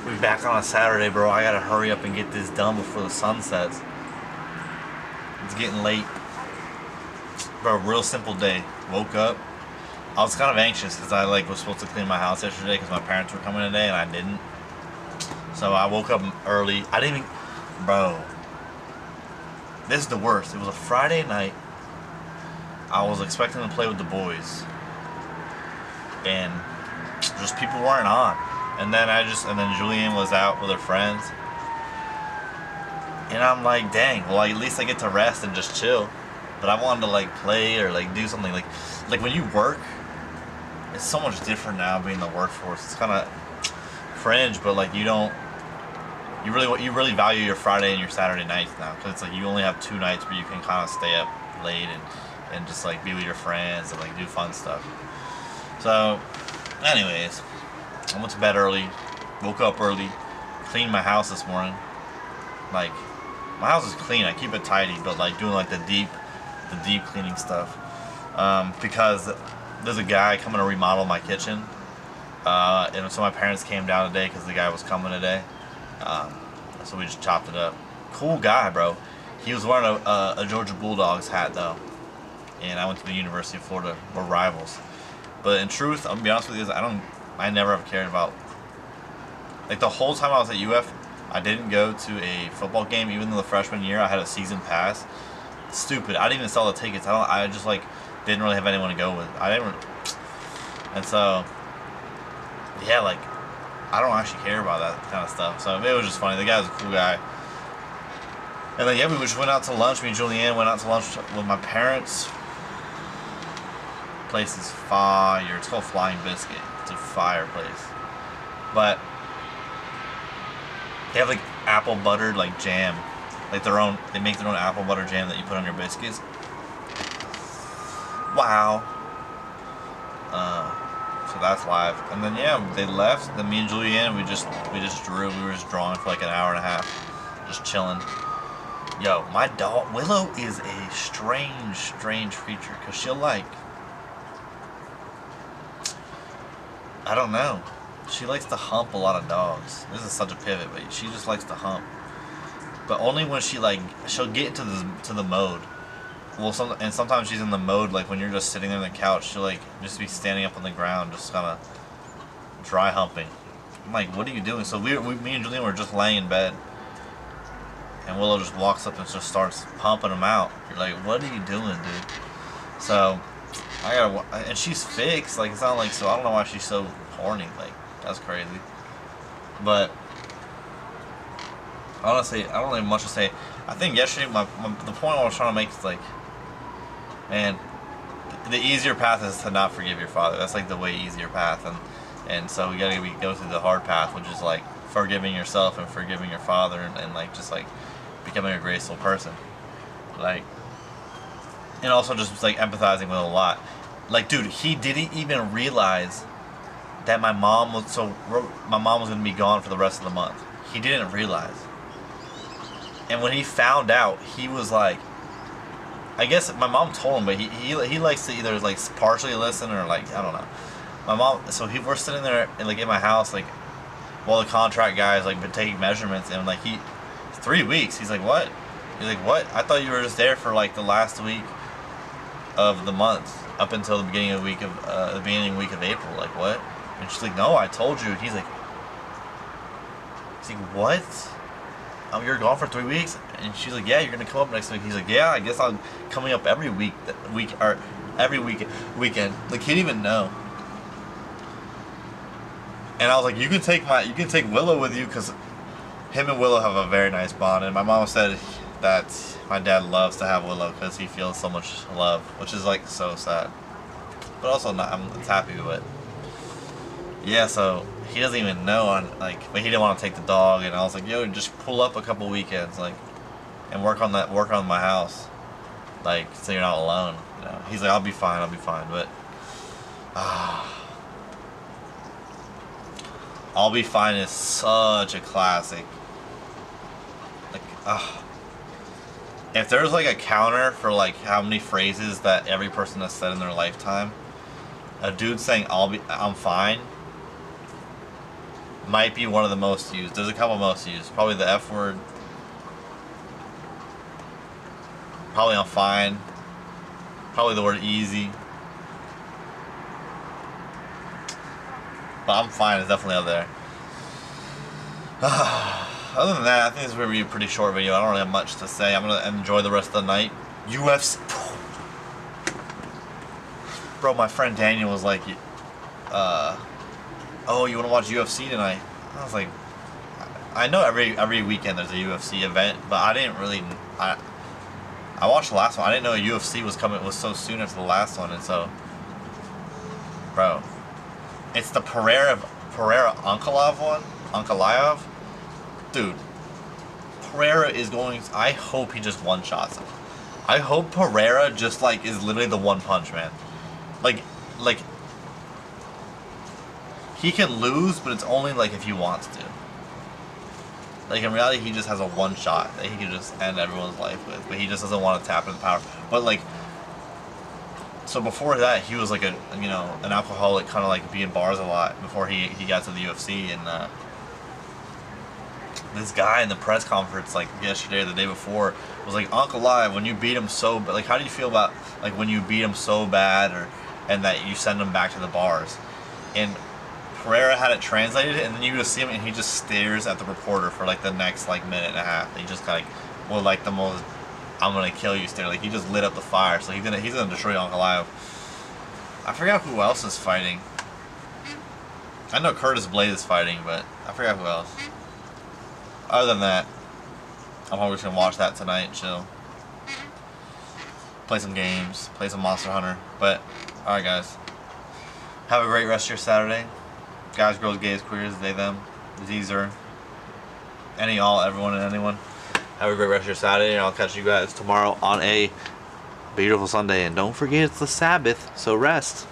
We back on a Saturday, bro. I gotta hurry up and get this done before the sun sets. It's getting late. Bro, real simple day. Woke up. I was kind of anxious because I was supposed to clean my house yesterday because my parents were coming today and I didn't. So I woke up early. I didn't even... Bro. This is the worst. It was a Friday night. I was expecting to play with the boys. And just people weren't on. And then Julianne was out with her friends. And I'm like, dang, well at least I get to rest and just chill. But I wanted to play or do something like when you work, it's so much different now being in the workforce. It's kind of cringe, but you really value your Friday and your Saturday nights now because it's you only have 2 nights where you can kind of stay up late and just be with your friends and do fun stuff. So, anyways, I went to bed early, woke up early, cleaned my house this morning. My house is clean. I keep it tidy, but doing the deep cleaning stuff because there's a guy coming to remodel my kitchen, and so my parents came down today because the guy was coming today. So we just chopped it up. Cool guy, bro. He was wearing a Georgia Bulldogs hat though, and I went to the University of Florida. We're rivals. But in truth, I'm gonna be honest with you, I never have cared about the whole time I was at UF. I didn't go to a football game, even though the freshman year I had a season pass. Stupid. I didn't even sell the tickets. I just didn't really have anyone to go with. And so yeah, I don't actually care about that kind of stuff. So it was just funny. The guy was a cool guy. And then yeah, we just went out to lunch. Me and Julianne went out to lunch with my parents. Place is fire. It's called Flying Biscuit. It's a fire place. But they have apple buttered jam. They make their own apple butter jam that you put on your biscuits. Wow. So that's live. And then yeah, they left. Then me and Julianne, we just drew. We were just drawing for an hour and a half, just chilling. Yo, my dog Willow is a strange creature because she'll I don't know. She likes to hump a lot of dogs. This is such a pivot, but she just likes to hump. But only when she'll get into the mode. Well, sometimes she's in the mode when you're just sitting there on the couch. She'll just be standing up on the ground, just kind of dry humping. I'm like, what are you doing? So me and Julian were just laying in bed, and Willow just walks up and just starts pumping them out. You're like, what are you doing, dude? So and she's fixed. It's not so I don't know why she's so horny. That's crazy. But honestly, I don't have much to say. I think yesterday, the point I was trying to make is man, the easier path is to not forgive your father. That's the way easier path, and so we gotta go through the hard path, which is forgiving yourself and forgiving your father, and just becoming a graceful person, and also just empathizing with a lot. Dude, he didn't even realize that my mom was gonna be gone for the rest of the month. He didn't realize. And when he found out, he was I guess my mom told him, but he likes to either partially listen or I don't know. My mom, so we're sitting there in my house while the contract guy is been taking measurements, and 3 weeks. He's like, what? He's like, what? I thought you were just there for the last week of the month up until the beginning week of April. What? And she's like, no, I told you. And he's like, what? You're gone for 3 weeks? And she's like, yeah, you're gonna come up next week. He's like, yeah, I guess I'm coming up every weekend. He didn't even know. And I was like, you can take Willow with you because him and Willow have a very nice bond. And my mom said that my dad loves to have Willow because he feels so much love, which is so sad. But also it's happy, but yeah, so he doesn't even know but he didn't want to take the dog, and I was like, yo, just pull up a couple weekends and work on my house, so you're not alone, He's like, I'll be fine, but I'll be fine is such a classic. If there's a counter for how many phrases that every person has said in their lifetime, a dude saying I'm fine might be one of the most used. There's a couple most used. Probably the F word. Probably I'm fine. Probably the word easy. But I'm fine is definitely up there. Other than that, I think this is going to be a pretty short video. I don't really have much to say. I'm going to enjoy the rest of the night. UFC. Bro, my friend Daniel was like, oh, you want to watch UFC tonight? I was like, I know every weekend there's a UFC event, but I didn't really, I watched the last one. I didn't know UFC was coming, was so soon after the last one, and so, bro, it's the Pereira Ankalaev one, Ankalaev, dude. Pereira is going. I hope he just one shots him. I hope Pereira just like is literally the one punch man. Like he can lose, but it's only like if he wants to. Like in reality, he just has a one shot that he can just end everyone's life with, but he just doesn't want to tap into power. But like, so before that, he was like an alcoholic, kind of like being bars a lot before he got to the UFC. And this guy in the press conference like yesterday or the day before was like, Uncle Live, when you beat him so like, how do you feel about like when you beat him so bad and that you send him back to the bars? And Pereira had it translated, and then you just see him, and he just stares at the reporter for like the next like minute and a half. He just kind of well, like the most "I'm gonna kill you" stare. Like he just lit up the fire. So he's gonna destroy Ankalaev. I forgot who else is fighting. I know Curtis Blade is fighting, but I forgot who else. Other than that, I'm probably just gonna watch that tonight and chill. Play some games, play some Monster Hunter. But alright, guys, have a great rest of your Saturday. Guys, girls, gays, queers, they, them, these are, any, all, everyone, and anyone. Have a great rest of your Saturday, and I'll catch you guys tomorrow on a beautiful Sunday. And don't forget, it's the Sabbath, so rest.